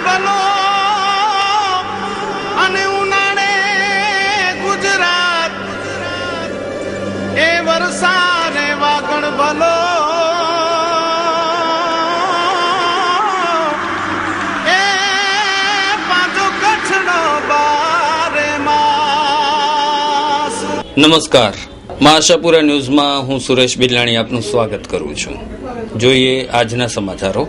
ભલો અને ઉનાળે ગુજરાત એ વરસાદ વાગણ ભલો એ પાછો કચ્છનો બારે માસ. નમસ્કાર, આશાપુરા ન્યૂઝમાં હું સુરેશ બિલાણી આપનું સ્વાગત કરું છું. જોઈએ આજના સમાચારો.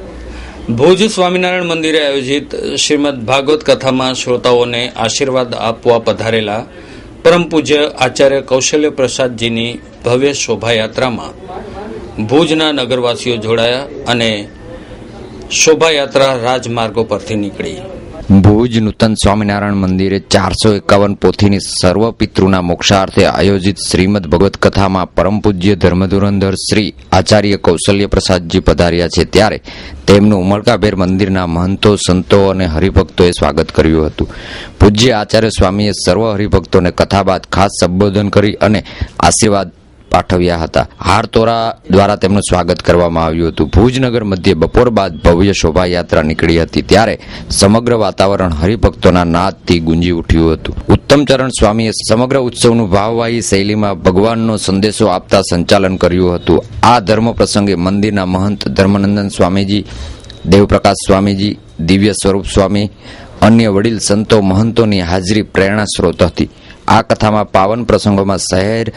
ભુજ સ્વામિનારાયણ મંદિરે આયોજિત શ્રીમદ ભાગવત કથામાં શ્રોતાઓને આશીર્વાદ આપવા પધારેલા પરમ પૂજ્ય આચાર્ય કૌશલ્ય પ્રસાદજીની ભવ્ય શોભાયાત્રામાં ભુજના નગરવાસીઓ જોડાયા અને શોભાયાત્રા રાજમાર્ગો પરથી નીકળી. ભુજ નૂતન સ્વામિનારાયણ મંદિરે 451 પોથીની સર્વ પિતૃના મોક્ષાર્થે આયોજિત શ્રીમદ ભગવત કથામાં પરમ પૂજ્ય ધર્મધુરંધર શ્રી આચાર્ય કૌશલ્ય પ્રસાદજી પધાર્યા છે, ત્યારે તેમનું ઉમળકાભેર મંદિરના મહંતો, સંતો અને હરિભક્તોએ સ્વાગત કર્યું હતું. પૂજ્ય આચાર્ય સ્વામીએ સર્વ હરિભક્તોને કથા બાદ ખાસ સંબોધન કરી અને આશીર્વાદ પાઠવ્યા હતા. હારતોરા દ્વારા તેમનું સ્વાગત કરવામાં આવ્યું હતું. ભુજનગર મધ્યે બપોર બાદ ભવ્ય શોભાયાત્રા નીકળી હતી, ત્યારે સમગ્ર વાતાવરણ હરિભક્તોના નાદથી ગુંજી ઉઠ્યું હતું. ઉત્તમચરણ સ્વામીએ સમગ્ર ઉત્સવનું ભાવવાહી શૈલીમાં ભગવાનનો સંદેશો આપતા સંચાલન કર્યું હતું. આ ધર્મ પ્રસંગે મંદિરના મહંત ધર્મનંદન સ્વામીજી, દેવપ્રકાશ સ્વામીજી, દિવ્ય સ્વરૂપ સ્વામી, અન્ય વડીલ સંતો મહંતોની હાજરી પ્રેરણા સ્ત્રોત હતી. આ કથામાં પાવન પ્રસંગોમાં શહેર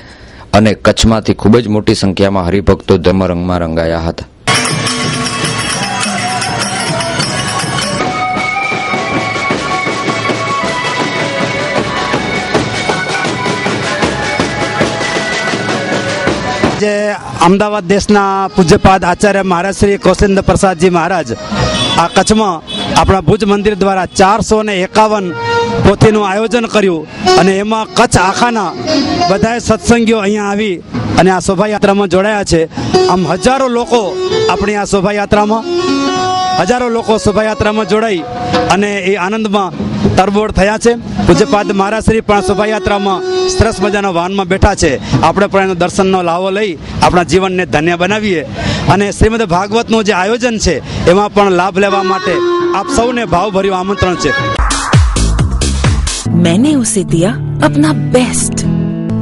અને કચ્છમાંથી ખૂબ જ મોટી સંખ્યામાં હરિભક્તો ધર્મરંગમાં રંગાયા હતા. જે અમદાવાદ દેશના પૂજ્યપાદ આચાર્ય મહારાજ શ્રી કૌશલેન્દ્ર પ્રસાદજી મહારાજ આ કચ્છમાં આપણા ભુજ મંદિર દ્વારા 451 પોથીનું આયોજન કર્યું અને એમાં કચ્છ આખાના બધાએ સત્સંગીઓ અહીંયા આવી અને આ શોભાયાત્રામાં જોડાયા છે. આમ હજારો લોકો આપણી આ શોભાયાત્રામાં જોડાઈ અને એ આનંદમાં તરબોળ થયા છે. પૂજ્યપાદ મહારાજ શ્રી પણ શોભાયાત્રામાં સરસ મજાના વાહનમાં બેઠા છે. આપણે પણ એનો દર્શનનો લાવો લઈ આપણા જીવનને ધન્ય બનાવીએ અને શ્રીમદ ભાગવતનું જે આયોજન છે એમાં પણ લાભ લેવા માટે આપ સૌને ભાવભર્યું આમંત્રણ છે. मैंने उसे दिया अपना बेस्ट.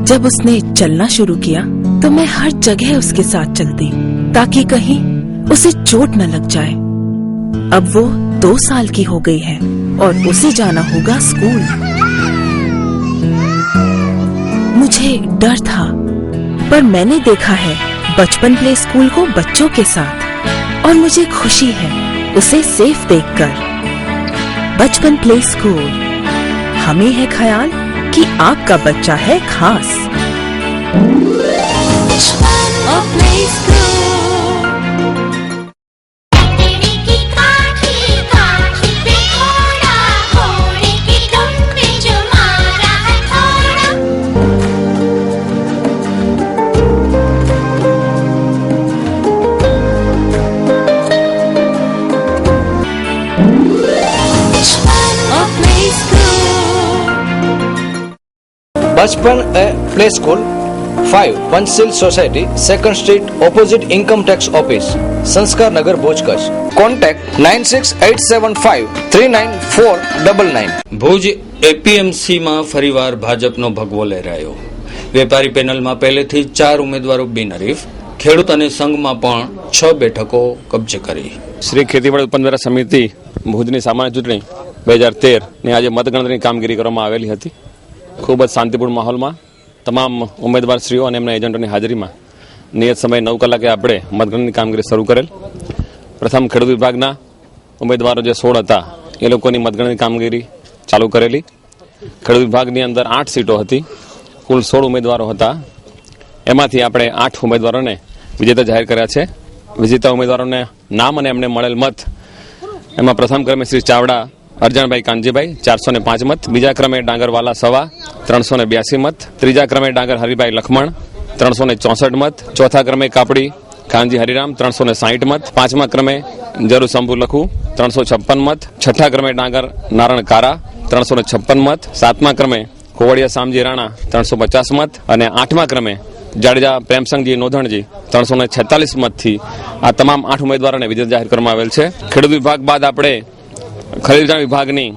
जब उसने चलना शुरू किया तो मैं हर जगह उसके साथ चलती ताकि कहीं उसे चोट न लग जाए. अब वो 2 साल की हो गई है और उसे जाना होगा स्कूल. मुझे डर था पर मैंने देखा है बचपन प्ले स्कूल को बच्चों के साथ और मुझे खुशी है उसे सेफ देखकर. बचपन प्ले स्कूल, हमें है ख्याल कि आपका बच्चा है खास. बचपन play school 5 Panchsheel society, 2nd street, opposite income tax office, संस्कार नगर, भुज, कच्छ. कॉन्टेक्ट 9687539499. ભુજ એપીએમસીમાં ફરીવાર ભાજપનો ભગવો લહેરાયો. વેપારી પેનલમાં પહેલેથી 4 ઉમેદવારો બિનહરીફ. ખેડૂત અને સંઘમાં પણ 6 બેઠકો કબજે કરી. શ્રી ખેતીવાડી ઉત્પન્ન વેરા સમિતિ ભુજની સામાન્ય ચૂંટણી 2013 ની આજે મતગણતરીની કામગીરી કરવામાં આવેલી હતી. ખૂબ જ શાંતિપૂર્ણ માહોલમાં તમામ ઉમેદવારશ્રીઓ અને એમના એજન્ટોની હાજરીમાં નિયત સમય 9 કલાકે આપણે મતગણતરીની કામગીરી શરૂ કરેલ. પ્રથમ ખેડૂત વિભાગના ઉમેદવારો જે 16 હતા એ લોકોની મતગણતરીની કામગીરી ચાલુ કરેલી. ખેડૂત વિભાગની અંદર 8 સીટો હતી. કુલ 16 ઉમેદવારો હતા. એમાંથી આપણે 8 ઉમેદવારોને વિજેતા જાહેર કર્યા છે. વિજેતા ઉમેદવારોને નામ અને એમને મળેલ મત એમાં પ્રથમ ક્રમે શ્રી ચાવડા અરજણભાઈ કાનજીભાઈ 405 મત. બીજા ક્રમે ડાંગરવાલા સવા 382 મત. ત્રીજા ક્રમે ડાંગર હરિભાઈ લખમણ 364 મત. ચોથા ક્રમે કાપડી કાનજી હરિરામ 360 મત. પાંચમા ક્રમે જરુ શંભુ લખુ 356 મત. છઠ્ઠા ક્રમે ડાંગર નારણ કારા 356 મત. સાતમા ક્રમે કોવડિયા શામજી રાણા 350 મત અને આઠમા ક્રમે જાડેજા પ્રેમસંગજી નોધણજી 346 મતથી આ તમામ 8 ઉમેદવારોને વિજેતા જાહેર કરવામાં આવેલ છે. ખેડૂત વિભાગ બાદ આપણે ખરીદદાર વિભાગની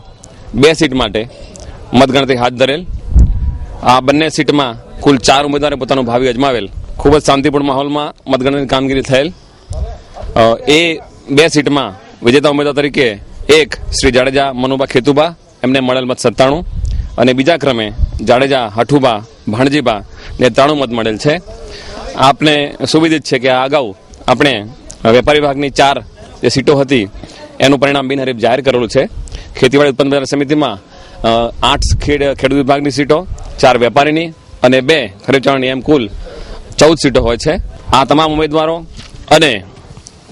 2 સીટ માટે મતગણતરી હાથ ધરેલ. આ બંને સીટમાં કુલ 4 ઉમેદવારે પોતાનું ભાવિ અજમાવેલ. ખૂબ જ શાંતિપૂર્ણ માહોલમાં મતગણતરી કામગીરી થયેલ. એ 2 સીટમાં વિજેતા ઉમેદવાર તરીકે એક શ્રી જાડેજા મનુબા ખેતુબા, એમને મળેલ મત 97, અને બીજા ક્રમે જાડેજા હઠુબા ભાણજીબા ને 93 મત મળેલ છે. આપને સુવિદિત છે કે આ અગાઉ આપણે વેપાર વિભાગની 4 જે સીટો હતી એનું પરિણામ બિનહરીફ જાહેર કરેલું છે. ખેતીવાડી ઉત્પન્ન બજાર સમિતિમાં 8 ખેડૂત વિભાગની સીટો, 4 વેપારીની અને 2 ખરીફ ચાવણી એમ કુલ 14 સીટો હોય છે. આ તમામ ઉમેદવારો અને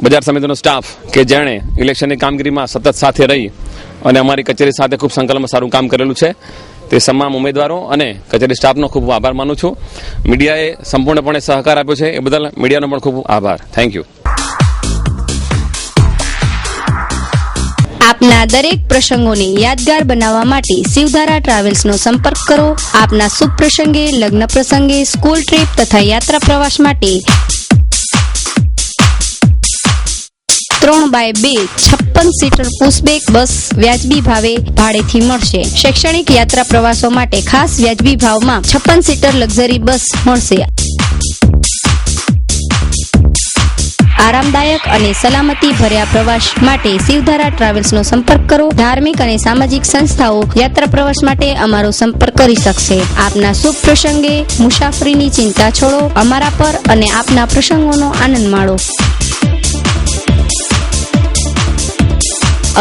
બજાર સમિતિનો સ્ટાફ કે જેણે ઇલેક્શનની કામગીરીમાં સતત સાથે રહી અને અમારી કચેરી સાથે ખૂબ સંકલનમાં સારું કામ કરેલું છે, તે તમામ ઉમેદવારો અને કચેરી સ્ટાફનો ખૂબ આભાર માનું છું. મીડિયાએ સંપૂર્ણપણે સહકાર આપ્યો છે, એ બદલ મીડિયાનો પણ ખૂબ આભાર. Thank you. આપના દરેક પ્રસંગોને યાદગાર બનાવવા માટે શિવધારા ટ્રાવેલ્સનો સંપર્ક કરો. આપના શુભ પ્રસંગે, લગ્ન પ્રસંગે, સ્કૂલ ટ્રીપ તથા યાત્રા પ્રવાસ માટે 3x2 56 સીટર પુશબેક બસ વ્યાજબી ભાવે ભાડેથી મળશે. શૈક્ષણિક યાત્રા પ્રવાસો માટે ખાસ વ્યાજબી ભાવમાં 56 સીટર લક્ઝરી બસ મળશે. આરામદાયક અને સલામતી ભર્યા પ્રવાસ માટે શિવધારા ટ્રાવેલ્સનો સંપર્ક કરો. ધાર્મિક અને સામાજિક સંસ્થાઓ યાત્રા પ્રવાસ માટે અમારો સંપર્ક કરી શકશે. આપના શુભ પ્રસંગે મુસાફરીની ચિંતા છોડો, અમારા પર અને આપના પ્રસંગોનો આનંદ માણો.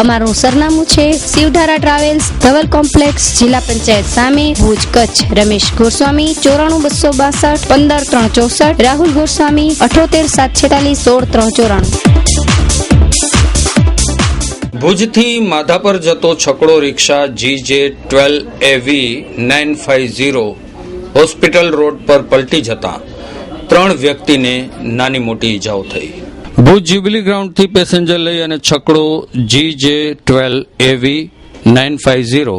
અમારું સરનામું છે શિવધારા ટ્રાવેલ્સ, ધવલ કોમ્પ્લેક્સ, જિલ્લા પંચાયત સામે, ભુજ, કચ્છ. રમેશ ગોસ્વામી 94 262 15 364, રાહુલ ગોસ્વામી 78 746 16 394. ભુજથી માધાપર જતો છકડો રિક્ષા GJ12AV 950 હોસ્પિટલ રોડ પર પલટી જતા 3 વ્યક્તિને નાની મોટી ઈજાઓ થઈ. ભુજ જ્યુબિલી ગ્રાઉન્ડથી પેસેન્જર લઈ અને છકડો GJ12AV 950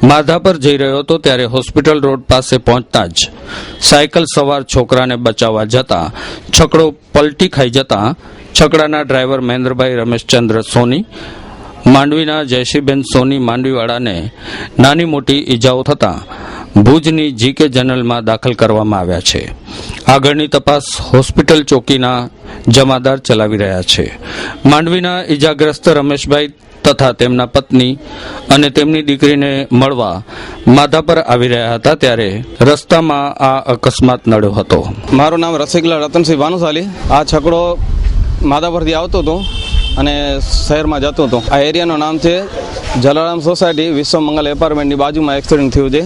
માધાપર જઈ રહ્યો હતો ત્યારે હોસ્પિટલ રોડ પાસે પહોંચતા જ સાયકલ સવાર છોકરાને બચાવવા જતા છકડો પલટી ખાઈ જતા છકડાના ડ્રાઈવર મહેન્દ્રભાઈ રમેશચંદ્ર સોની, માંડવીના જયશ્રીબેન સોની માંડવીવાળાને નાની મોટી ઈજાઓ થતા ભુજની GK જનરલમાં દાખલ કરવામાં આવ્યા છે. આગળની તપાસ હોસ્પિટલ ચોકીના જમાદાર ચલાવી રહ્યા છે. માંડવીના ઈજાગ્રસ્ત રમેશભાઈ તથા તેમના પત્ની અને તેમની દીકરીને મળવા માધાપર આવી રહ્યા હતા ત્યારે રસ્તામાં આ અકસ્માત નડ્યો હતો. મારું નામ રસિકલાલ રતનસિંહ ભાનુશાલી. આ છકડો માધાપરથી આવતો હતો અને શહેરમાં જતો હતો. આ એરિયાનું નામ છે જલારામ સોસાયટી, વિશ્વ મંગલ એપાર્ટમેન્ટની બાજુમાં એક્સિડન્ટ થયું છે.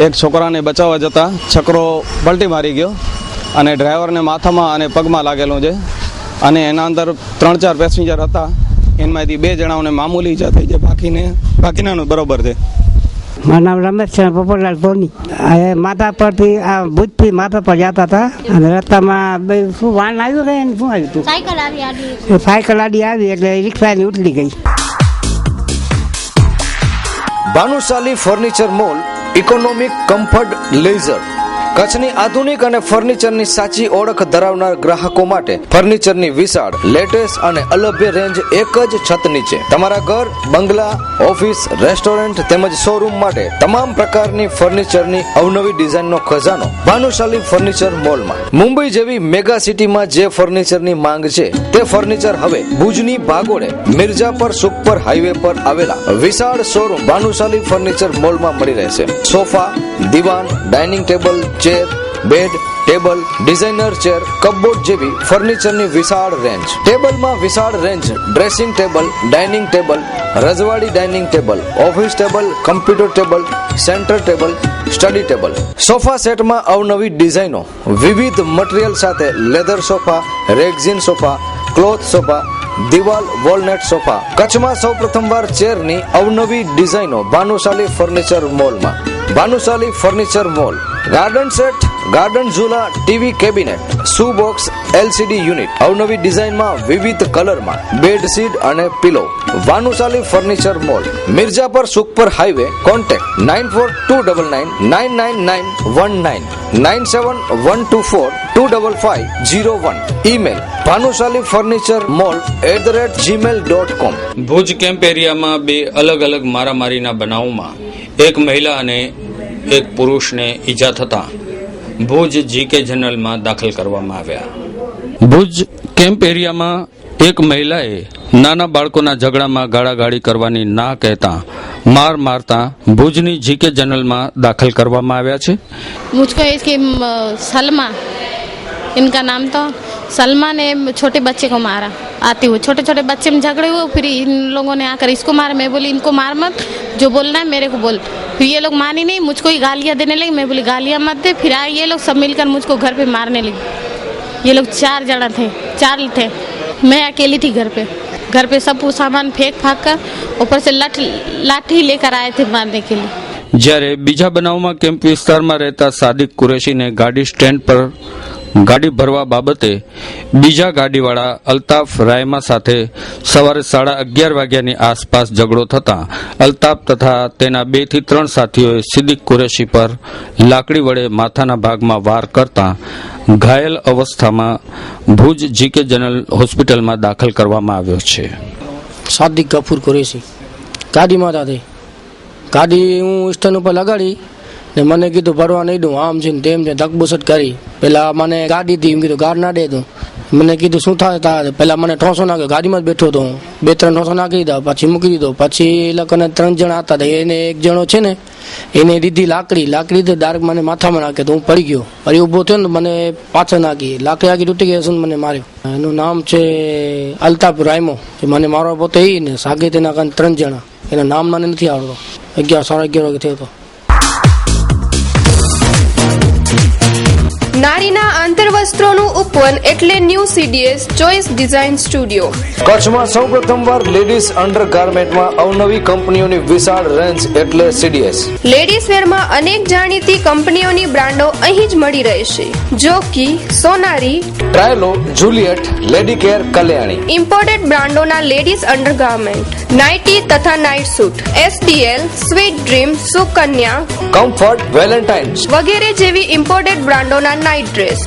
એક છોકરાને બચાવવા જતા છકડો પલટી મારી ગયો અને ડ્રાઈવરને માથામાં અને પગમાં લાગેલું છે અને એના અંદર 3-4 પેસેન્જર હતા. એમાંથી 2 જણાઓને મામૂલી ઈજા થઈ છે, બાકીનાનું બરોબર છે. મારું નામ રમેશ છે, પોપટલાલ સોની. માથા પરથી આ ભુજથી માથા પર જતા હતા અને રસ્તામાં શું વાન આવ્યું ને શું આવ્યું હતું, સાયકલ આડી આવી એટલે રિક્ષાની ઉતરી ગઈ. Bhanushali furniture mall, economic, comfort, leisure. કચ્છની આધુનિક અને ફર્નિચરની સાચી ઓળખ ધરાવનાર ગ્રાહકો માટે ફર્નિચરની વિશાળ, લેટેસ્ટ અને અલભ્ય રેન્જ એક જ છત નીચે. તમારા ઘર, બંગલા, ઓફિસ, રેસ્ટોરન્ટ તેમજ શોરૂમ માટે તમામ પ્રકારની ફર્નિચરની અવનવી ડિઝાઇનનો ખજાનો ભાનુશાલી ફર્નિચર મોલમાં. મુંબઈ જેવી મેગા સિટીમાં જે ફર્નિચરની માંગ છે તે ફર્નિચર હવે ભુજની ભાગોળે મિર્જાપર સુખપર હાઈવે પર આવેલા વિશાળ શોરૂમ ભાનુશાલી ફર્નિચર મોલમાં મળી રહેશે. સોફા, દીવાન, dining table, chair, bed, table, designer chair, cupboard જેવી ફર્નિચરની વિશાળ રેન્જ. ટેબલમાં વિશાળ range, dressing table, dining table, રજવાડી dining table, office table, computer table, centre table, study table. Sofa સેટમાં અવનવી ડિઝાઇનો, વિવિધ મટીરીયલ સાથે leather sofa, rexine sofa, cloth sofa, દિવાલ વોલનેટ સોફા. કચ્છમાં સૌ પ્રથમવાર ચેરની અવનવી ડિઝાઇનો ભાનુશાલી ફર્નિચર મોલમાં. Bhanushali furniture mall. Garden set, garden ઝૂલા, TV cabinet, shoe box, LCD unit, અવનવી ડિઝાઇનમાં વિવિધ કલરમાં, બેડશીટ અને pillow. Bhanushali furniture mall, Mirjapar Sukhpar highway. Contact 9429999919, 971249 25501. Email bhanushali-furniture-mall@gmail.com. Bhuj camp એરિયામાં બે અલગ અલગ મારામારીના બનાવોમાં એક મહિલા અને એક પુરુષને ઈજા થતા ભુજ જીકે જનરલમાં દાખલ કરવામાં આવ્યા. ભુજ કેમ્પ એરિયામાં એક મહિલાએ નાના બાળકોના ઝઘડામાં ગાળાગાળી કરવાની ના કહેતા માર મારતા ભુજની જીકે જનરલમાં દાખલ કરવામાં આવ્યા છે. मुझको इसकी सलमा इनका नाम था, सलमा ने छोटे बच्चे को मारा आते हुए, छोटे छोटे बच्चे में झगड़े हुए, फिर इन लोगों ने आकर इसको मारा. मैं बोली इनको मार मत, जो बोलना है मेरे को बोल. फिर ये लोग मानी नहीं, मुझको ही गालियाँ देने लगे. मैं बोली गालियाँ मत दे. फिर आए ये लोग सब मिलकर मुझको घर पे मारने लगे. ये लोग 4 जना थे, 4 थे. मैं अकेली थी घर पे सब सामान फेंक फाक कर ऊपर से लाठी लेकर आए थे मारने के लिए. જ્યારે બીજા બનાવમાં કેમ્પ વિસ્તારમાં રહેતા સાદિક કુરેશીને ગાડી સ્ટેન્ડ પર ગાડી ભરવા બાબતે બીજા ગાડીવાળા અલ્તાફ રાયમા સાથે સવારે 11:30 વાગ્યાની આસપાસ ઝઘડો થતા અલ્તાફ તથા તેના 2 થી 3 સાથીઓએ સિદ્દીક કુરેશી પર લાકડી વડે માથાના ભાગમાં વાર કરતા ઘાયલ અવસ્થામાં ભુજ જીકે જનરલ હોસ્પિટલમાં દાખલ કરવામાં આવ્યો છે. સાદિક ગફુર કુરેશી ગાડીમાં હતા. ગાડી હું સ્ટેન્ડ ઉપર લગાડી ને મને કીધું ભરવા નહીં દઉં, આમ છે ને તેમ છે, ધકબુસટ કરી. પેલા મને ગાડી હતી, એમ કીધું ગાડ ના દે તું. મને કીધું શું થાય, પેલા મને ઠોસો નાખ્યો, ગાડીમાં જ બેઠો હતો હું. 2-3 ઠોસો નાખી દીધા, પછી મૂકી દીધો. પછી એ લોકોને 3 જણા હતા, એને એક જણો છે ને એને દીધી લાકડી તો ડાયરેક્ટ મને માથામાં નાખે તો હું પડી ગયો. ફરી ઊભો થયો ને મને પાછળ નાખી, લાકડી આખી તૂટી ગઈ, મને માર્યો. એનું નામ છે અલ્તાફ રાયમો. મને મારવા પોતે એ ને સાગે તેના 3 જણા, એના નામ મને નથી આવડતો. 11-11:30 વાગે થયો હતો. નારીના આંતરવસ્ત્રોનું ઉપવન એટલે new CDS choice design studio. કચ્છમાં સૌપ્રથમવાર લેડીઝ અંડરગાર્મેન્ટમાં અવનવી કંપનીઓની વિશાળ રેન્જ એટલે CDS. લેડીઝ વેરમાં અનેક જાણીતી કંપનીઓની બ્રાન્ડો અહીં જ મળી રહેશે. Jockey, Sonari, Trylo, Juliet, Lady Care, Kalyani. Imported બ્રાન્ડોના લેડીઝ અંડરગાર્મેન્ટ, નાઇટી તથા night suit, SDL, Sweet Dream, Sukanya, Comfort, Valentines વગેરે જેવી ઇમ્પોર્ટેડ બ્રાન્ડોના નાઇટ ડ્રેસ.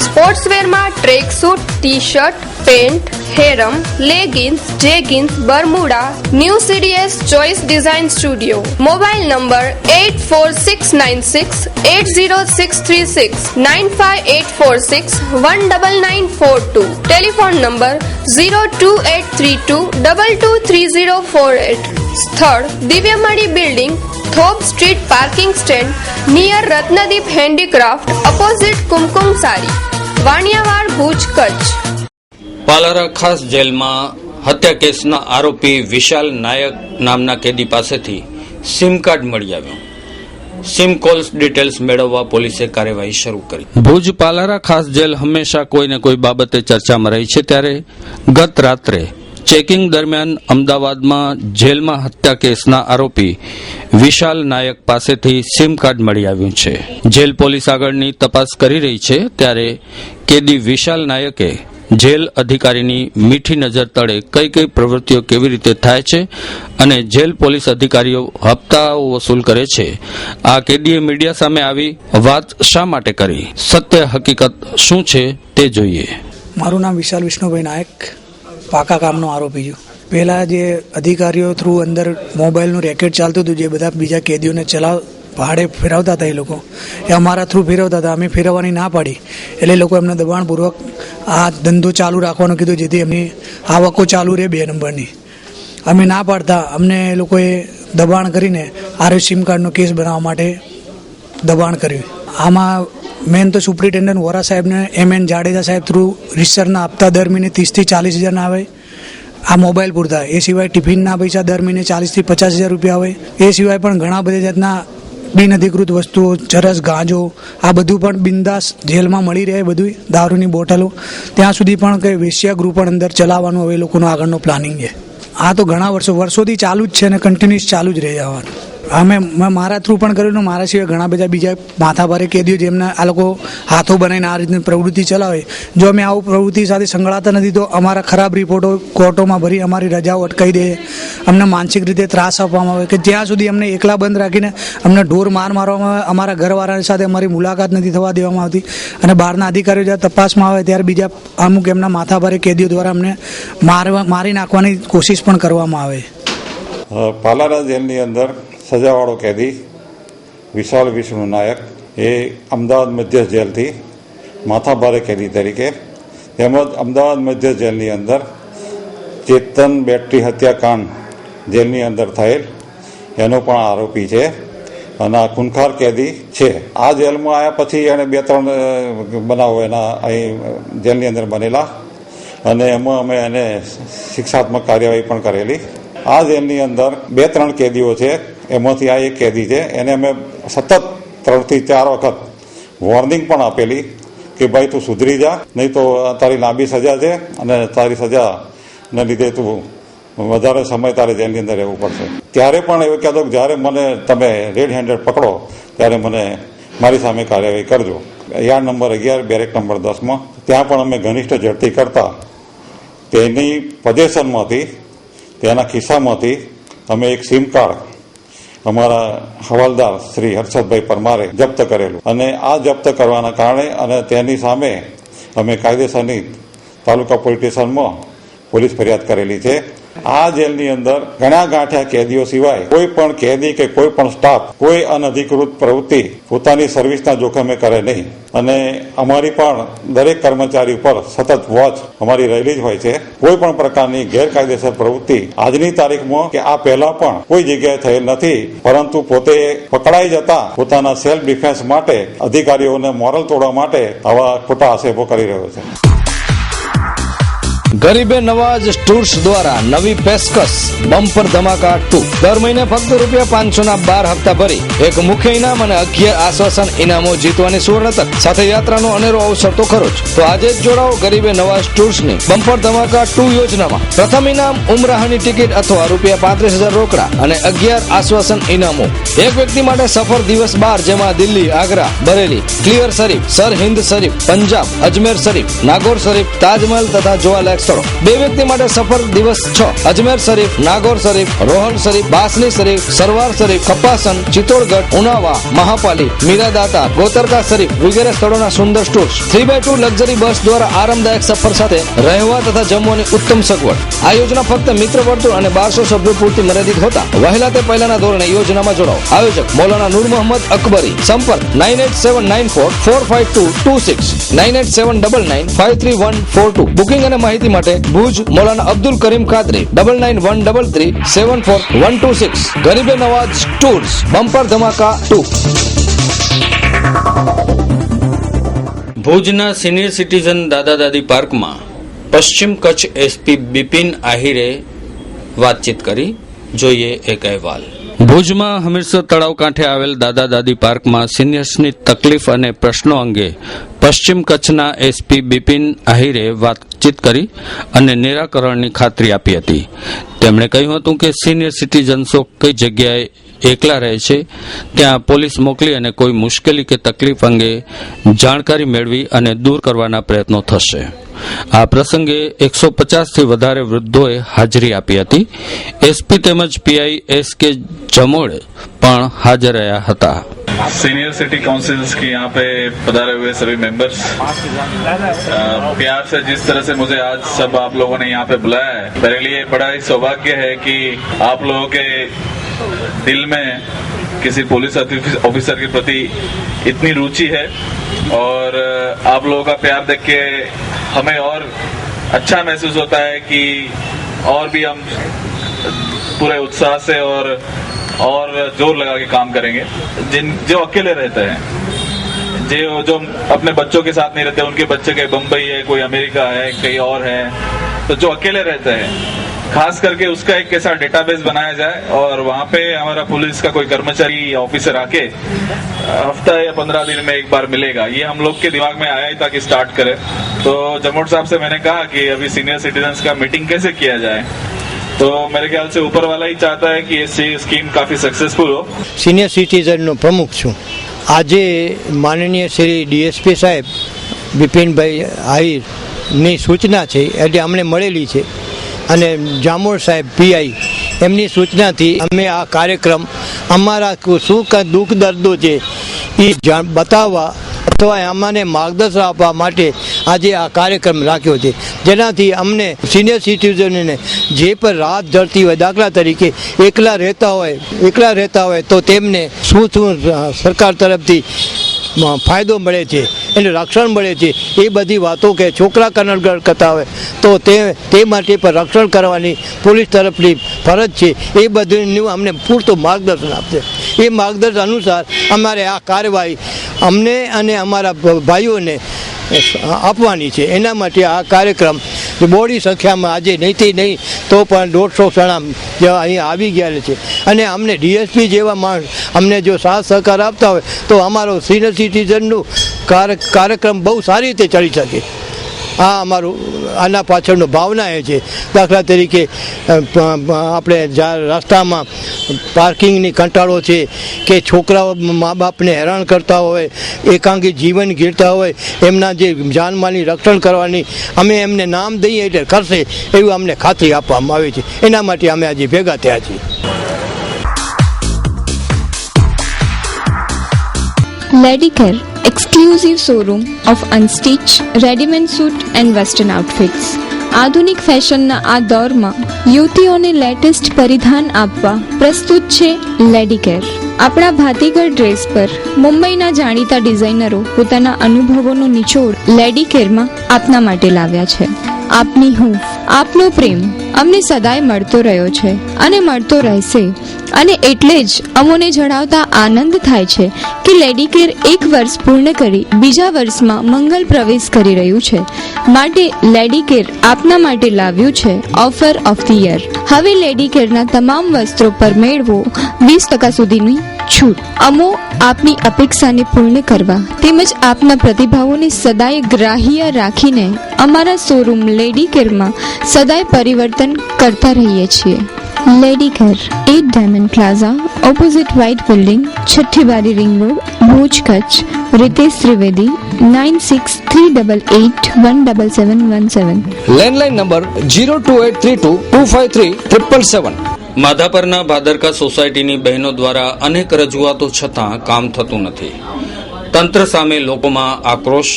સ્પોર્ટ્સવેરમાં track suit, T-shirt, pant, harem, leggings, jeggings, Bermuda. New CDS choice design studio. Mobile number 8469680636, 9584619942. Telephone number 02832223048. સ્થળ Divyamani building, થોપ street, parking stand near Ratnadeep handicraft, opposite Kumkum sari, Waniyawad, Bhuj, Kutch. પાલારા ખાસ જેલમાં હત્યા કેસના આરોપી વિશાલ નાયક નામના કેદી પાસેથી સિમ કાર્ડ મળી આવ્યું. સિમ કોલ્સ ડિટેલ્સ મેળવવા પોલીસે કાર્યવાહી શરૂ કરી. ભુજ પાલારા ખાસ જેલ હંમેશા કોઈને કોઈ બાબતે ચર્ચામાં રહી છે, ત્યારે ગત રાત્રે ચેકિંગ દરમિયાન અમદાવાદમાં જેલમાં હત્યા કેસના આરોપી વિશાલ નાયક પાસેથી સિમ કાર્ડ મળી આવ્યું છે. જેલ પોલીસ આગળની તપાસ કરી રહી છે, ત્યારે કેદી વિશાલ નાયકે જેલ અધિકારીની મીઠી નજર તળે કઈ કઈ પ્રવૃત્તિઓ કેવી રીતે થાય છે અને જેલ પોલીસ અધિકારીઓ હપ્તાઓ વસૂલ કરે છે, આ કેદીએ મીડિયા સામે આવી વાત શા માટે કરી, સત્ય હકીકત શું છે તે જોઈએ. મારું નામ વિશાલ વિષ્ણુભાઈ નાયક, પાકા કામનો આરોપી છું. પહેલા જે અધિકારીઓ થ્રુ અંદર મોબાઈલનું રેકેટ ચાલતું હતું, જે બધા બીજા કેદીઓને ભાડે ફેરવતા હતા, એ લોકો એ અમારા થ્રુ ફેરવતા હતા. અમે ફેરવવાની ના પાડી એટલે એ લોકો એમને દબાણપૂર્વક આ ધંધો ચાલુ રાખવાનું કીધું, જેથી એમની આવકો ચાલુ રહે 2 નંબરની. અમે ના પાડતા અમને એ લોકોએ દબાણ કરીને સિમ કાર્ડનો કેસ બનાવવા માટે દબાણ કર્યું. આમાં મેન તો સુપ્રિન્ટેન્ડન્ટ વોરા સાહેબને MN જાડેજા સાહેબ થ્રુ રિસર્ચના હપ્તા દર મહિને 30,000 થી 40,000 આવે, આ મોબાઈલ પૂરતા. એ સિવાય ટિફિનના પૈસા દર મહિને 40,000 થી 50,000 રૂપિયા આવે. એ સિવાય પણ ઘણા બધા જાતના બિનઅધિકૃત વસ્તુઓ, ચરસ, ગાંજો, આ બધું પણ બિંદાસ જેલમાં મળી રહે. બધું દારૂની બોટલો, ત્યાં સુધી પણ કંઈ વેશ્યાગૃહ પણ અંદર ચલાવવાનું હવે લોકોનો આગળનો પ્લાનિંગ છે. આ તો ઘણા વર્ષોથી ચાલુ જ છે અને કન્ટિન્યુઅસ ચાલુ જ રહી જવાનું. મેં મારા થ્રુ પણ કર્યું ને મારા સિવાય ઘણા બધા બીજા માથાભારે કેદીઓ જેમના આ લોકો હાથો બનાવીને આ રીતની પ્રવૃત્તિ ચલાવે, જો અમે આવું પ્રવૃત્તિ સાથે સંકળાતા નથી તો અમારા ખરાબ રિપોર્ટો કોર્ટોમાં ભરી અમારી રજાઓ અટકાવી દે, અમને માનસિક રીતે ત્રાસ આપવામાં આવે કે જ્યાં સુધી અમને એકલા બંધ રાખીને અમને ઢોર મારવામાં આવે, અમારા ઘરવાળાની સાથે અમારી મુલાકાત નથી થવા દેવામાં આવતી અને બહારના અધિકારીઓ જ્યારે તપાસમાં આવે ત્યારે બીજા અમુક એમના માથાભારે કેદીઓ દ્વારા અમને મારી નાખવાની કોશિશ પણ કરવામાં આવે. પાલારા જેલની અંદર સજાવાળો કેદી વિશાલ વિષ્ણુ નાયક એ અમદાવાદ મધ્ય જેલથી માથાભારે કેદી તરીકે, તેમજ અમદાવાદ મધ્ય જેલની અંદર ચેતન બેટરી હત્યાકાંડ જેલની અંદર થયેલ એનો પણ આરોપી છે અને આ ખૂનખાર કેદી છે. આ જેલમાં આવ્યા પછી એણે 2-3 બનાવો એના અહીં જેલની અંદર બનેલા અને એમાં અમે એને શિક્ષાત્મક કાર્યવાહી પણ કરેલી. આ જેલની અંદર 2-3 કેદીઓ છે, એમાંથી આ એક કેદી છે, એને અમે સતત 3 થી 4 વખત વોર્નિંગ પણ આપેલી કે ભાઈ તું સુધરી જા, નહીં તો તારી લાંબી સજા છે અને તારી સજાને લીધે તું વધારે સમય તારે જેલની અંદર રહેવું પડશે. ત્યારે પણ એવું કહેતો કે જ્યારે મને તમે રેડ હેન્ડેડ પકડો ત્યારે મને મારી સામે કાર્યવાહી કરજો. યાર્ડ નંબર 11 બેરેક નંબર 10માં ત્યાં પણ અમે ઘનિષ્ઠ ઝડપી કરતા તેની પોઝેશનમાંથી, તેના ખિસ્સામાંથી અમે એક સિમ કાર્ડ અમારા હવાલદાર શ્રી હર્ષદભાઈ પરમારે જપ્ત કરેલું અને આ જપ્ત કરવાના કારણે અને તેની સામે અમે કાયદેસરની તાલુકા પોલીસ સ્ટેશનમાં પોલીસ ફરિયાદ કરેલી છે. આ જેલની અંદર ઘણા ગાંઠ્યા કેદીઓ સિવાય કોઈ પણ કેદી કે કોઈ પણ સ્ટાફ કોઈ અનધિકૃત પ્રવૃત્તિ પોતાની સર્વિસના જોખમે કરે નહીં અને અમારી પણ દરેક કર્મચારી ઉપર સતત વોચ અમારી રહેલી જ હોય છે. કોઈ પણ પ્રકારની ગેરકાયદેસર પ્રવૃત્તિ આજની તારીખમાં કે આ પહેલા પણ કોઈ જગ્યાએ થયેલ નથી, પરંતુ પોતે પકડાઈ જતા પોતાના સેલ્ફ ડિફેન્સ માટે અધિકારીઓને મોરલ તોડવા માટે આવા ખોટા આક્ષેપો કરી રહ્યો છે. ગરીબે નવાજ ટૂર્સ દ્વારા નવી પેશકશ બમ્પર ધમાકા 2. દર મહિને ફક્ત ₹500 ના 12 હપ્તા ભરી એક મુખ્ય ઇનામ અને 11 આશ્વાસન ઇનામો જીતવાની સુવર્ણ તક સાથે યાત્રાનો અનેરો અવસર તો ખરો જ. તો આજે જ જોડાઓ ગરીબે નવાજ ટૂર્સની બમ્પર ધમાકા 2 યોજનામાં. પ્રથમ ઇનામ ઉમરાહની ટિકિટ અથવા ₹35,000 રોકડા અને 11 આશ્વાસન ઇનામો. એક વ્યક્તિ માટે સફર દિવસ 12 જેમાં દિલ્હી, આગ્રા, બરેલી, ક્લિયર શરીફ, સરહિંદ શરીફ, પંજાબ, અજમેર શરીફ, નાગોર શરીફ, તાજમહલ તથા જોવાલાયક સ્થળો. 2 વ્યક્તિ માટે સફર દિવસ 6 અજમેર શરીફ, નાગોર શરીફ, રોહલ શરીફ, બાસની શરીફ, સરવાર શરીફ, કપાસન, ચિત્તોડગઢ, ઉનાવા, મહાપાલી, મીરાદાતા, ગોતરકા શરીફ વગેરે સ્થળોના સુંદર ટૂર્સ. 3x2 લક્ઝરી બસ દ્વારા આરામદાયક સફર સાથે રહેવા તથા જમવાની ઉત્તમ સગવડ. આ યોજના ફક્ત મિત્ર વર્તુળ અને 1200 સભ્યો પૂરતી મર્યાદિત હોતા વહેલા તે પહેલાના ધોરણે યોજનામાં જોડાઓ. આયોજક મૌલાના નૂર મોહમ્મદ અકબરી. સંપર્ક 987994452226 9879953142. બુકિંગ અને માહિતી માટે ભુજ મૌલાના અબ્દુલ કરીમ કાદરી 9913374126. ગરીબે નવાજ ટૂર્સ બમ્પર ધમાકા 2. ભુજના સિનિયર સિટીઝન દાદા દાદી પાર્કમાં પશ્ચિમ કચ્છ એસપી બિપિન આહિરે વાતચીત કરી. જોઈએ એક અહેવાલ. ભુજમાં હમીરસર તળાવ કાંઠે આવેલ દાદા દાદી પાર્કમાં સિનિયર્સની તકલીફ અને પ્રશ્નો અંગે પશ્ચિમ કચ્છના એસપી બિપિન આહિરે વાતચીત કરી અને નિરાકરણની ખાતરી આપી હતી. તેમણે કહ્યું હતું કે સિનિયર સિટીઝન્સો કઈ જગ્યાએ એકલા રહે છે ત્યાં પોલીસ મોકલી અને કોઈ મુશ્કેલી કે તકલીફ અંગે જાણકારી મેળવી અને દૂર કરવાના પ્રયત્નો થશે. આ પ્રસંગે 150 થી વધારે વૃદ્ધોએ હાજરી આપી હતી. એસપી તેમજ પીઆઈ એસકે જમોડ પણ હાજર રહ્યા હતા. सीनियर सिटी काउंसिल्स के यहाँ पे पधारे हुए सभी मेंबर्स, प्यार से जिस तरह से मुझे आज सब आप लोगों ने यहाँ पे बुलाया है, मेरे लिए बड़ा ही सौभाग्य है कि आप लोगों के दिल में किसी पुलिस ऑफिसर के प्रति इतनी रुचि है और आप लोगों का प्यार देख के हमें और अच्छा महसूस होता है कि और भी हम पूरे उत्साह से और जोर लगा के काम करेंगे. जो अकेले रहते हैं, जो अपने बच्चों के साथ नहीं रहते, उनके बच्चे कहीं बम्बई है, कोई अमेरिका है, कहीं और है, तो जो अकेले रहते हैं खास करके उसका एक ऐसा डेटाबेस बनाया जाए और वहाँ पे हमारा पुलिस का कोई कर्मचारी या ऑफिसर आके हफ्ता या 15 दिन में एक बार मिलेगा. ये हम लोग के दिमाग में आया ही था कि स्टार्ट करें. तो जमोट साहब से मैंने कहा कि अभी सीनियर सिटीजन्स का मीटिंग कैसे किया जाए. तो मेरे ख्याल से ऊपर वाला ही चाहता है कि ये स्कीम काफी सक्सेसफुल हो। સિનિયર સિટીઝનનો પ્રમુખ છું. આજે માનનીય શ્રી ડીએસપી સાહેબ બિપિનભાઈ આહિરની સૂચના છે એટલે અમને મળેલી છે અને જામોર સાહેબ પીઆઈ એમની સૂચનાથી અમે આ કાર્યક્રમ અમારા શું દુઃખ દર્દો છે એ બતાવવા અથવા અમને માર્ગદર્શન આપવા માટે આજે આ કાર્યક્રમ રાખ્યો છે, જેનાથી અમને સિનિયર સિટીઝનોને જે પણ રાહત જળતી હોય, દાખલા તરીકે એકલા રહેતા હોય તો તેમને શું સરકાર તરફથી ફાયદો મળે છે, એને રક્ષણ મળે છે, એ બધી વાતો કે છોકરા કનડગડ કરતા હોય તો તે માટે પણ રક્ષણ કરવાની પોલીસ તરફની ફરજ છે, એ બધું અમને પૂરતું માર્ગદર્શન આપશે. એ માર્ગદર્શન અનુસાર અમારે આ કાર્યવાહી અમને અને અમારા ભાઈઓને આપવાની છે. એના માટે આ કાર્યક્રમ બોડી સંખ્યામાં આજે નહીં તો પણ 150 જણા જેવા અહીંયા આવી ગયા છે અને અમને ડીએસપી જેવા માણસ અમને જો સાથ સહકાર આપતા હોય તો અમારો સિનિયર સિટીઝનનું કાર્યક્રમ બહુ સારી રીતે ચડી શકે. આ અમારું આના પાછળનો ભાવના એ છે. દાખલા તરીકે આપણે રસ્તામાં પાર્કિંગની કંટાળો છે કે છોકરાઓ મા બાપને હેરાન કરતા હોય, એકાંગી જીવન જીવતા હોય, એમના જે જાનમાલની રક્ષણ કરવાની અમે એમને નામ દઈએ એટલે કરશે એવું અમને ખાતરી આપવામાં આવી છે. એના માટે અમે આજે ભેગા થયા છીએ. Ladicare, exclusive showroom of unstitched, ready-made suit and western outfits. આધુનિક ફેશનના આ દોરમાં યુવતીઓને લેટેસ્ટ પરિધાન આપવા પ્રસ્તુત છે લેડીકેર. આપણા ભાતીગળ ડ્રેસ પર મુંબઈના જાણીતા ડિઝાઇનરો પોતાના અનુભવોનો નિચોડ લેડીકેરમાં આપના માટે લાવ્યા છે. આપની હૂંફ, આપનો પ્રેમ અમને સદાય મળતો રહ્યો છે અને મળતો રહેશે, અને એટલે જ અમોને જણાવતા આનંદ થાય છે કે લેડીકેર 1 વર્ષ પૂર્ણ કરી બીજા વર્ષમાં મંગલ પ્રવેશ કરી રહ્યું છે. માટે લેડીકેર આપના માટે લાવ્યું છે ઓફર ઓફ ધ યર. હવે લેડીકેરના તમામ વસ્ત્રો પર મેળવો 20% સુધીની છૂટ. અમો આપની અપેક્ષાને પૂર્ણ કરવા તેમજ આપના પ્રતિભાવોને સદાય ગ્રાહ્ય રાખીને અમારા શોરૂમ લેડીકેરમાં સદાય પરિવર્તન કરતા રહીએ છીએ. Lady Care 8 diamond plaza, opposite white building, છઠ્ઠી બારી ring road, Bhuj, Kutch. Ritesh Trivedi 9638817717. Landline number 02832253777. માધાપરના ભાદરકા સોસાયટીની બહેનો દ્વારા અનેક રજૂઆતો છતાં કામ થતું નથી. તંત્ર સામે લોકોમાં આક્રોશ.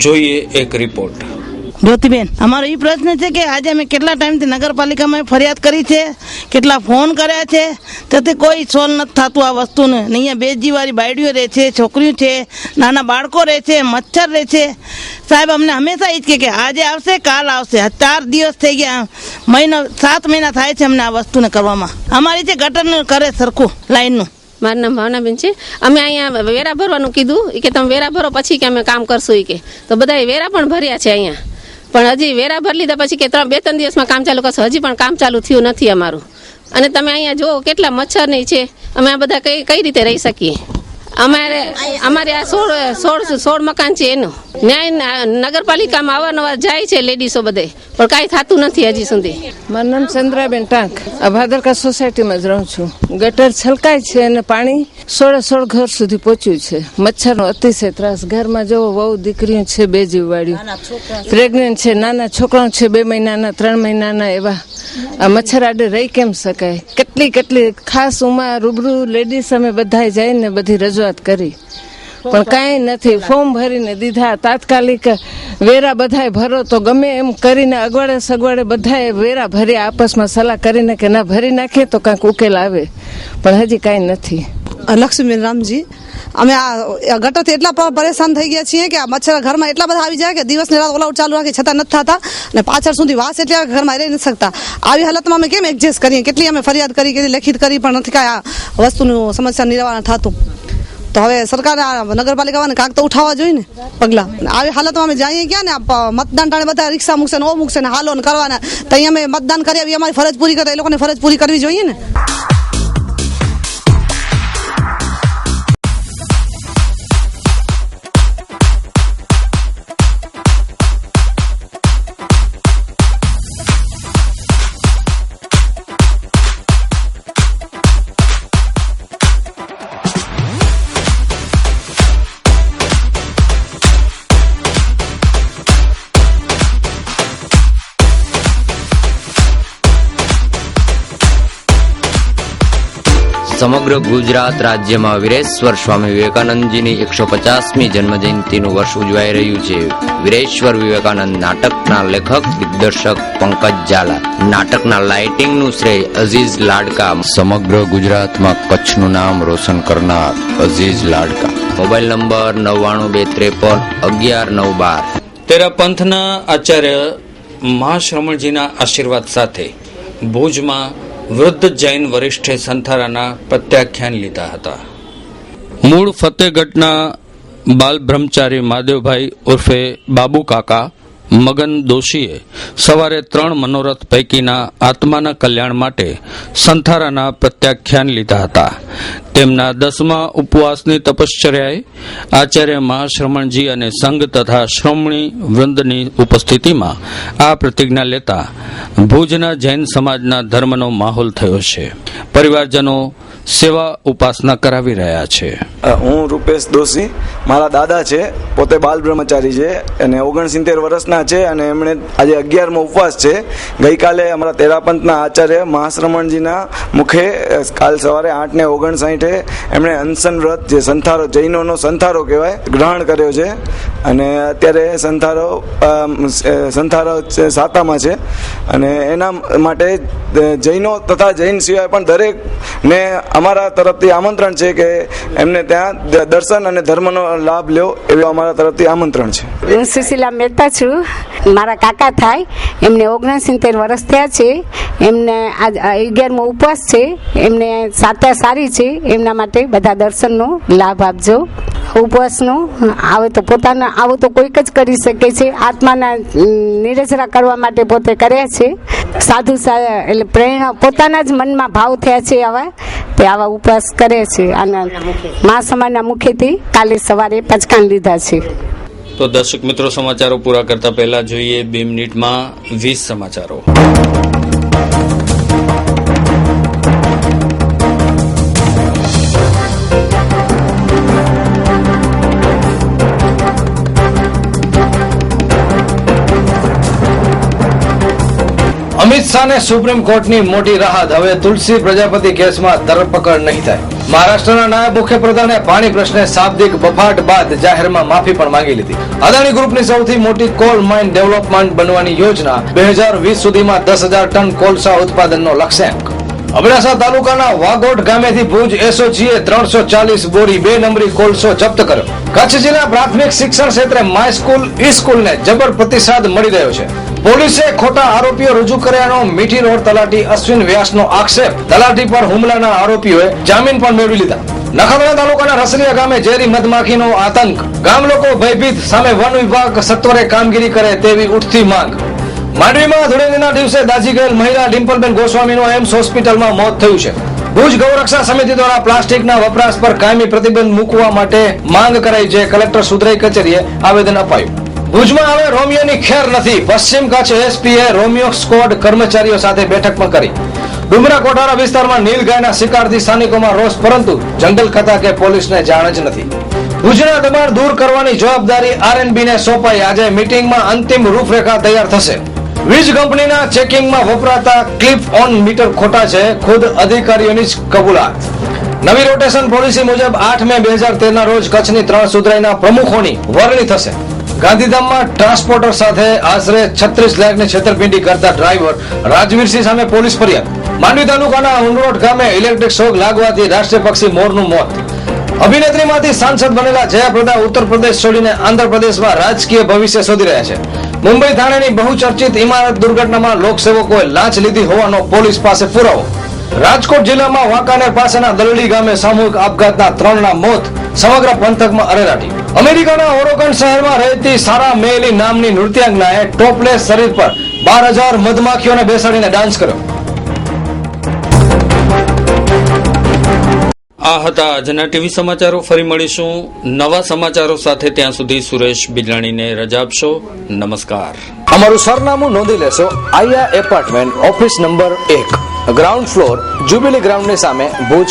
જોઈએ એક રિપોર્ટ. જ્યોતિબેન, અમારો એ પ્રશ્ન છે કે આજે અમે કેટલા ટાઈમથી નગરપાલિકામાં ફરિયાદ કરી છે, કેટલા ફોન કર્યા છે, તેથી કોઈ સોલ્વ નથી થતું આ વસ્તુને. અહીંયા બેજીવાળી બાયડીઓ રહે છે, છોકરીઓ છે, નાના બાળકો રહે છે, મચ્છર રહે છે. સાહેબ અમને હંમેશા એ જ કે આજે આવશે, કાલ આવશે. 4 દિવસ થઈ ગયા, 7 મહિના થાય છે અમને આ વસ્તુને કરવામાં. અમારી જે ગટરનું કરે સરખું લાઈનનું. મારું નામ ભાવનાબેન છે. અમે અહીંયા વેરા ભરવાનું કીધું કે તમે વેરા ભરો પછી કે અમે કામ કરશું કે, તો બધા વેરા પણ ભર્યા છે અહીંયા, પણ હજી વેરા ભરી લીધા પછી કે 2-3 દિવસમાં કામ ચાલુ કરશો. હજી પણ કામ ચાલુ થયું નથી અમારું. અને તમે અહીંયા જુઓ કેટલા મચ્છર નહીં છે. અમે આ બધા કઈ રીતે રહી શકીએ? અમારે આ 16 મકાન છે એનું ન્યાય નગરપાલિકામાં અવારનવાર જાય છે લેડીસો બધે, પણ કાંઈ થતું નથી હજી સુધી. મારું નામ ચંદ્રાબેન ટાંક. આ ભાદરકા સોસાયટીમાં જ રહું છું. ગટર છલકાય છે અને પાણી 16 ઘર સુધી પહોંચ્યું છે. મચ્છરનો અતિશય ત્રાસ. ઘરમાં જવો વહુ દીકરીઓ છે, 2 જીવવાળીઓ, પ્રેગ્નન્ટ છે, નાના છોકરાઓ છે, 2 મહિનાના 3 મહિનાના. એવા આ મચ્છર આડે રહી કેમ શકાય? કેટલી ખાસ ઉમા રૂબરૂ લેડીઝ અમે બધા જઈને બધી રજૂઆત કરી, પણ કાંઈ નથી. ફોર્મ ભરીને દીધા, તાત્કાલિક વેરા બધાય ભરો તો ગમે એમ કરીને અગવડે બધાએ વેરા ભર્યા, આપસમાં સલાહ કરીને કે ના ભરી નાખીએ તો કાંઈક ઉકેલ આવે, પણ હજી કાંઈ નથી. લક્ષ્મીબેન રામજી, અમે આ ગટરથી એટલા પરેશાન થઈ ગયા છીએ કે આ મચ્છર ઘરમાં એટલા બધા આવી જાય કે દિવસની રાત ઓલ આઉટ ચાલુ રાખી છતાં નથી થતા, અને પાછળ સુધી વાસ એટલે ઘરમાં રહી નથી શકતા. આવી હાલતમાં અમે કેમ એડજસ્ટ કરીએ? કેટલી અમે ફરિયાદ કરી, કેટલી લેખિત કરી, પણ નથી કાંઈ આ વસ્તુનું સમસ્યા નિવારણ થતું. તો હવે સરકારે નગરપાલિકાને કાંક તો ઉઠાવવા જોઈએ ને પગલાં. આવી હાલતમાં અમે જઈએ ક્યાં ને? મતદાન ટાણે બધા રિક્ષા મૂકશે ને ઓ મૂકશે ને હાલો ને કરવાના, તો અહીંયા અમે મતદાન કરી આવી, અમારી ફરજ પૂરી કરે, એ લોકોને ફરજ પૂરી કરવી જોઈએ ને. સમગ્ર ગુજરાત રાજ્યમાં વીરેશ્વર સ્વામી વિવેકાનંદજીની 150મી જન્મજયંતિનું વર્ષ ઉજવાઈ રહ્યું છે. વીરેશ્વર વિવેકાનંદ નાટકના લેખક દિગ્દર્શક પંકજ ઝાલા. નાટકના લાઇટિંગનું શ્રેય અઝીઝ લાડકા. સમગ્ર ગુજરાતમાં કચ્છનું નામ રોશન કરનાર અઝીઝ લાડકા. Mobile number 9923511912. તેરા પંથના આચાર્ય મહાશ્રમણજીના આશીર્વાદ સાથે ભુજમાં વૃદ્ધ જૈન વરિષ્ઠે સંથારાના પ્રત્યાખ્યાન લીધા હતા. મૂળ ફતેહગઢના બાલ બ્રહ્મચારી મહાદેવભાઈ ઉર્ફે બાબુ કાકા મગન દોશીએ સવારે 3 મનોરથ પૈકીના આત્માના કલ્યાણ માટે સંથારાના પ્રત્યાખ્યાન લીધા હતા. તેમના 10મા ઉપવાસની તપશ્ચર્યાએ આચાર્ય મહાશ્રમણજી અને સંઘ તથા શ્રોમણી વૃંદની ઉપસ્થિતિમાં આ પ્રતિજ્ઞા લેતા ભુજના જૈન સમાજના ધર્મનો માહોલ થયો છે. પરિવારજનો સેવા ઉપાસના કરાવી રહ્યા છે. હું રૂપેશ દોશી, મારા દાદા છે, પોતે બાલ બ્રહ્મચારી છે અને 69 વર્ષના છે અને એમણે આજે 11મો ઉપવાસ છે. ગઈકાલે અમારા તેરાપંથના આચાર્ય મહાશ્રમણજીના મુખે કાલ સવારે 8:59 એમણે અનશન વ્રત, જે સંથારો જૈનોનો સંથારો કહેવાય, ગ્રહણ કર્યો છે અને અત્યારે સંથારો સાતામાં છે અને એના માટે જૈનો તથા જૈન સિવાય પણ દરેકને અમારા તરફથી આમંત્રણ છે કે એમને ત્યાં દર્શન અને ધર્મનો લાભ લ્યો એવું અમારા તરફથી આમંત્રણ છે. હું સુશીલા મહેતા છું. મારા કાકા થાય, એમને 69 વર્ષ થયા છે. એમને આજ 11મો ઉપવાસ છે. એમને સાતા સારી છે, એમના માટે બધા દર્શનનો લાભ આપજો. ઉપવાસનો આવે તો પોતાના આવું તો કોઈક જ કરી શકે છે. આત્માના નિરજરા કરવા માટે પોતે કર્યા છે. સાધુ એટલે પ્રેરણા પોતાના જ મનમાં ભાવ થયા છે આવા, તે આવા ઉપવાસ કરે છે અને મા સમાજના મુખેથી કાલે સવારે પચકાન લીધા છે. તો દર્શક મિત્રો, સમાચારો પૂરા કરતા પહેલા જોઈએ 2 મિનિટમાં 20 સમાચારો. અમિત શાહને સુપ્રીમ કોર્ટની મોટી રાહત. હવે તુલસી પ્રજાપતિ કેસમાં ધરપકડ નહીં થાય. મહારાષ્ટ્રના નાયબ મુખ્યપ્રધાને પાણી પ્રશ્ને શાબ્દિક બફાટ બાદ જાહેરમાં માફી પણ માંગી લીધી. અદાણી ગ્રુપની સૌથી મોટી કોલ માઇન ડેવલપમેન્ટ બનવાની યોજના. 2020 સુધીમાં 10,000 ટન કોલસા ઉત્પાદનનો લક્ષ્યાંક. અબડાસા તાલુકાના વાગોટ ગામેથી ભુજ એસઓજીએ 340 બોરી 2 નંબરી કોલસો જપ્ત કર્યો. કચ્છ જિલ્લા પ્રાથમિક શિક્ષણ ક્ષેત્રે માય સ્કૂલ ઈ સ્કૂલને જબર પ્રતિસાદ મળી રહ્યો છે. પોલીસે ખોટા આરોપીઓ રજૂ કર્યાનો મીઠી રોડ તલાટી અશ્વિન વ્યાસનો આક્ષેપ. તલાટી પર હુમલાના આરોપીઓએ જામીન પણ મેળવી લીધા. નખત્રાણા તાલુકાના રસલિયા ગામે ઝેરી મધમાખીનો આતંક. ગામ લોકો ભયભીત, સામે વન વિભાગ સત્વરે કામગીરી કરે તેવી ઉઠતી માંગ. માંડવીમાં ધૂળેટીના દિવસે દાઝી ગયેલ મહિલા ડિમ્પલબેન ગોસ્વામીનું એમ્સ હોસ્પિટલમાં મોત થયું છે. ભુજ ગૌરક્ષા સમિતિ દ્વારા પ્લાસ્ટિકના વપરાશ પર કાયમી પ્રતિબંધ મૂકવા માટે માંગ કરાઈ છે. કલેક્ટર સુધરાઈ કચેરીએ આવેદન અપાયું. ભુજમાં હવે રોમિયોની ખેર નથી. પશ્ચિમ કચ્છ એસપીએ રોમિયો સ્ક્વોડ કર્મચારીઓ સાથે બેઠક પણ કરી. ડુમરા કોઠારા વિસ્તારમાં નીલગાયના શિકારથી સ્થાનિકોમાં રોષ, પરંતુ જંગલ ખાતા કે પોલીસને જાણ જ નથી. ભુજના દબાણ દૂર કરવાની જવાબદારી આરએનબી ને સોંપાઈ. આજે મીટિંગમાં અંતિમ રૂપરેખા તૈયાર થશે. વીજ કંપનીના ચેકિંગમાં વપરાતા ક્લિપ ઓન મીટર ખોટા છે. ખુદ અધિકારીઓની જ કબૂલાત. નવી રોટેશન પોલિસી મુજબ 8 મે 2013 રોજ કચ્છની 3 સુધરાઈના પ્રમુખોની વરણી થશે. ગાંધીધામમાં ટ્રાન્સપોર્ટર સાથે આશરે 36 લાખની છેતરપિંડી કરતા ડ્રાઈવર રાજવીરસિંહ સામે પોલીસ ફરિયાદ. માંડવી તાલુકાના ઉંડરોટ ગામે ઇલેક્ટ્રિક શોક લાગવાથી રાષ્ટ્રીય પક્ષી મોરનું મોત. અભિનેત્રીમાંથી સાંસદ બનેલા જયાપ્રદા ઉત્તર પ્રદેશ છોડીને આંધ્રપ્રદેશમાં રાજકીય ભવિષ્ય શોધી રહ્યા છે. મુંબઈ થાણેની બહુચર્ચિત ઇમારત દુર્ઘટનામાં લોકસેવકોએ લાંચ લીધી હોવાનો પોલીસ પાસે પુરાવો. રાજકોટ જિલ્લામાં વાંકાનેર પાસેના દલડી ગામે સામૂહિક આપઘાતના 3ના મોત. સમગ્ર પંથકમાં અરેરાટી. અમેરિકાના ઓરોગન શહેરમાં રહેતી સારા મેલી નામની નૃત્યાંગનાએ ટોપલેસ શરીર પર 12,000 મધમાખીઓને બેસાડીને ડાન્સ કર્યો. આ હતા આજના ટીવી સમાચારો. ફરી મળીશું નવા સમાચારો સાથે. ત્યાં સુધી સુરેશ બિદલાણીને રજા આપશો. નમસ્કાર. અમારું સરનામું નોંધી લેશો. આયા apartment, office number 1, ground floor, jubilee ગ્રાઉન્ડની સામે, ભુજ.